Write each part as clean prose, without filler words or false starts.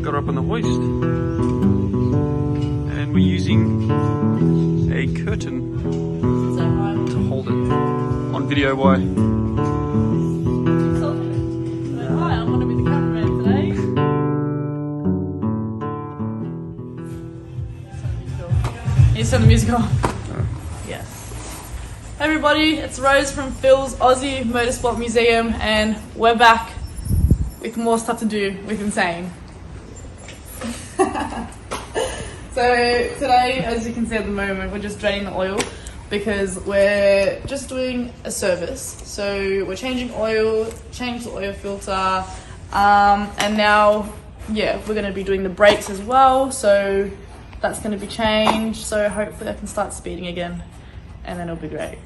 Got her up on the hoist. And we're using a curtain to hold it on video. Why? Hi, I'm going to be the cameraman today. You turn the music on. Yes. Hey everybody, it's Rose from Phil's Aussie Motorsport Museum, and we're back with more stuff to do with NSANE. So today, as you can see at the moment, we're just draining the oil because we're just doing a service. So we're changing oil, change the oil filter, and now, yeah, we're going to be doing the brakes as well. So that's going to be changed. So hopefully I can start speeding again, and then it'll be great.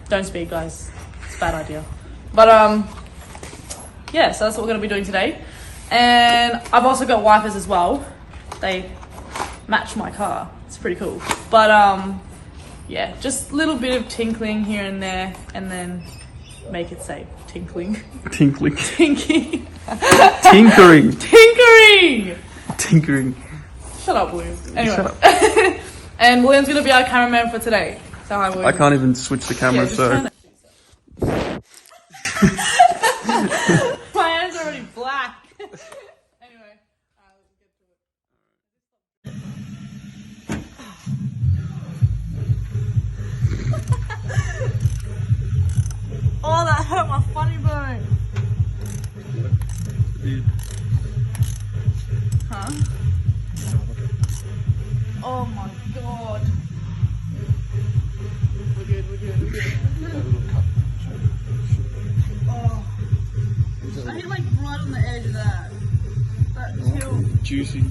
Don't speed, guys. It's a bad idea. But yeah, so that's what we're going to be doing today. And I've also got wipers as well. They match my car. It's pretty cool. But yeah, just a little bit of tinkling here and there, and then make it safe. Tinkling. Tinkling. Tinking. Tinkering. Tinkering. Tinkering. Shut up, William. Anyway. Shut up. And William's gonna be our cameraman for today. So hi, William. I can't even switch the camera, Yeah, so. My hands are already black. Anyway, let's get to it. Oh, that hurt my funny bone. Huh? Oh my god. We're good. Oh. I hit like right on the edge of that. That killed. Juicy.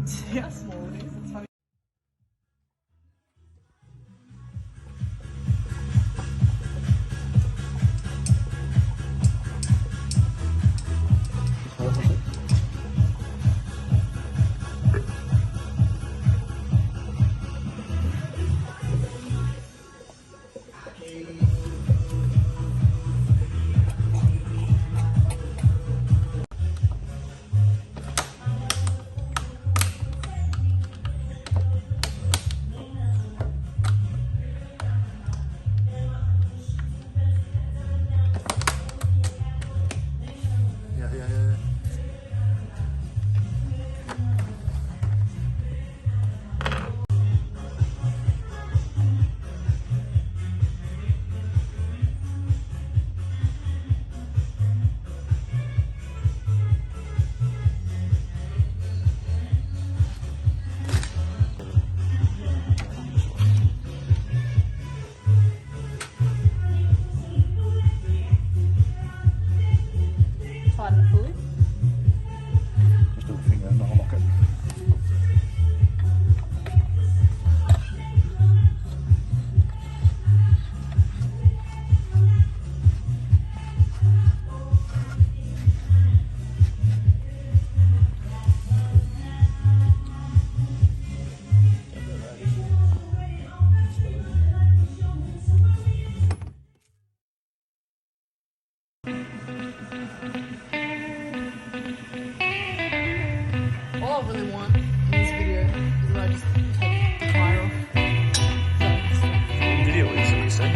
See how small it is? It's funny. Tighten it fully. Just do a finger and I'll lock it. All I really want in this video is that I just take the tire off. Video is what you say.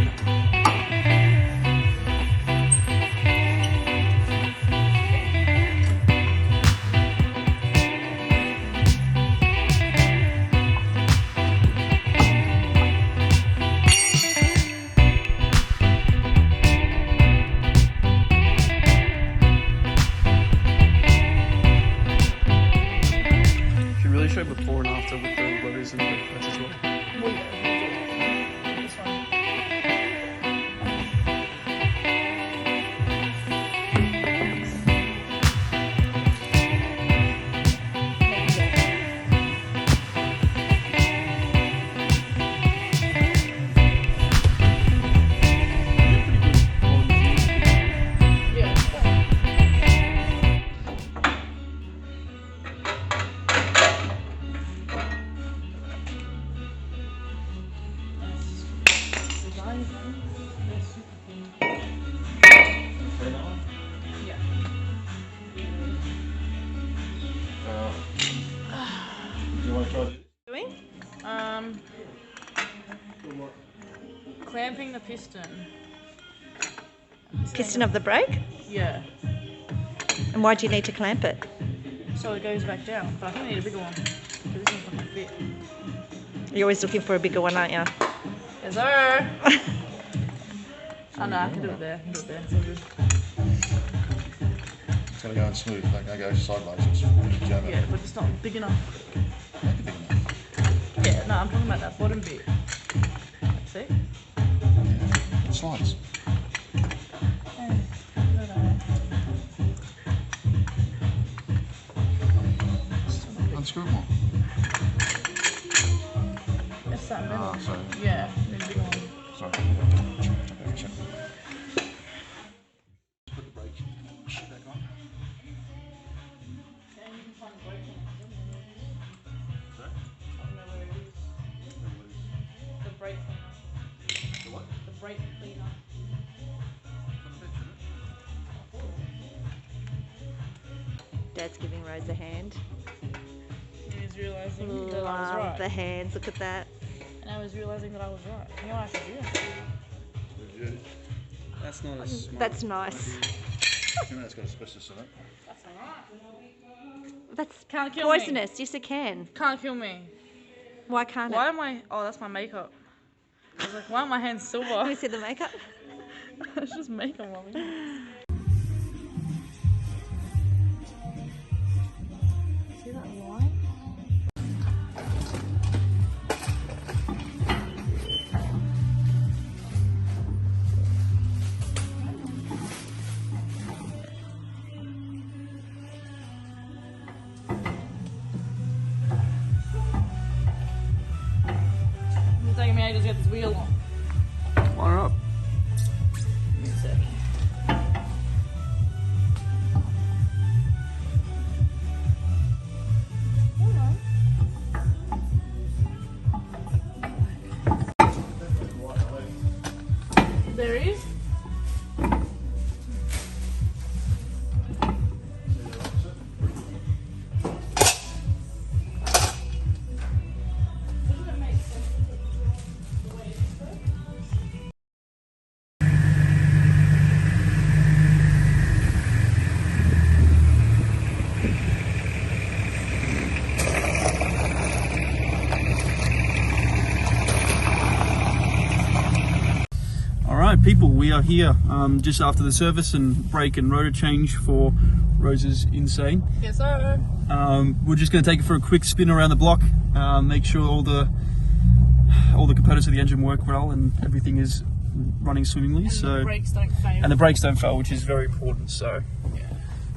Show before and after with the rotors and the clutch as well. Well, yeah, this one. Doing? Clamping the piston. Piston of the brake? Yeah. And why do you need to clamp it? So it goes back down. But I think I need a bigger one. Because this one's not going to fit. You're always looking for a bigger one, aren't you? Yes, sir. Oh no, I can do it there. I can do it there. It's all good. It's going to go in smooth, like going to go sideways. It's really jamming. Yeah, but it's not big enough. Make it big enough. Yeah, no, I'm talking about that bottom bit. See? Yeah. It slides. Unscrew it more. It's that middle. Ah, so. Yeah, the big one. Sorry. Put the brake shit back on. And you can find the brake on it. Sorry? I don't know where it is. The brake cleaner. The what? The brake cleaner. Dad's giving Rose a hand. He's realising that I was Love right. the hands, look at that. And I was realising that I was right. You know what I should do? That's not as smart. That's nice. You know it's got asbestos in it. That's alright. That's Can't kill me. poisonous. Yes, it can. Can't kill me. Why can't Why it? am I... Oh, that's my makeup. I was like, why are my hands Let me silver? see the makeup. It's just makeup, mommy. See that line? It's taking me ages to get this wheel on. Wire up. Give me a sec. There is. Doesn't it make sense the way it is though? Alright people, we are here just after the service and brake and rotor change for Rose's NSANE. Yes, sir. We're just going to take it for a quick spin around the block, make sure all the components of the engine work well and everything is running swimmingly. And So the brakes don't fail. and the brakes don't fail, which is very important. So Yeah.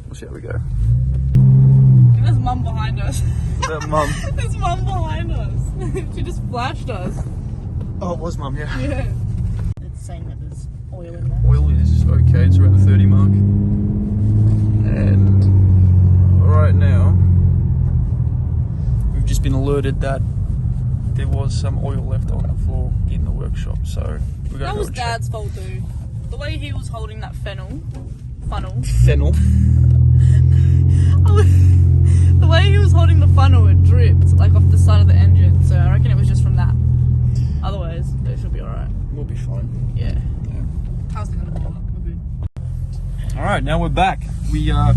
we'll see how we go. There's mum behind us. That mum. There's mum behind us. She just flashed us. Oh, it was mum, yeah. Yeah. It's saying that there's oil in there. Oil is okay, it's around the 30 mark. And right now, we've just been alerted that there was some oil left on the floor in the workshop, so we're going That to was go check. Dad's fault, dude. The way he was holding that funnel. Fennel. The way he was holding the funnel, it dripped like off the side of the engine. So I reckon it was just from that. Otherwise, it should be alright. We'll be fine. Yeah. Yeah. How's it gonna go? We're good. Alright, now we're back. We had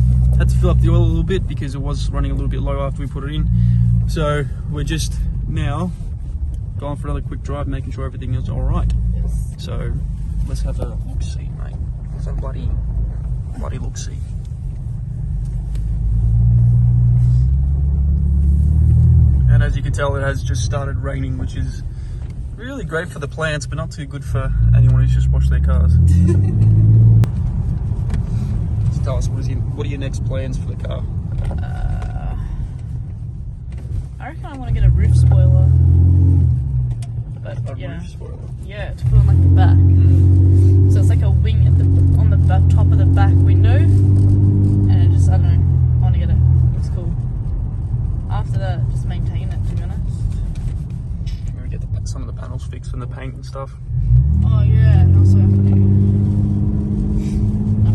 to fill up the oil a little bit because it was running a little bit low after we put it in. So we're just now going for another quick drive, making sure everything is alright. Yes. So let's have a look-see, mate. Let's have a bloody look-see. And as you can tell, it has just started raining, which is really great for the plants, but not too good for anyone who's just washed their cars. So tell us, what are your next plans for the car? I reckon I want to get a roof spoiler. But A yeah. roof spoiler. Yeah, to put on like the back. So it's like a wing at on the top of the back window. And it just, I don't know, I want to get it. Looks cool. After that, just maintain it, to be honest. Maybe get some of the panels fixed and the paint and stuff. Oh yeah, and also have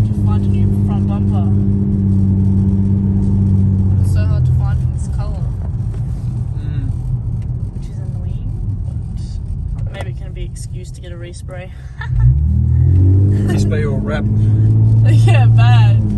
to find a new front bumper. It's so hard to find in this colour. respray. Respray or wrap. Yeah, bad.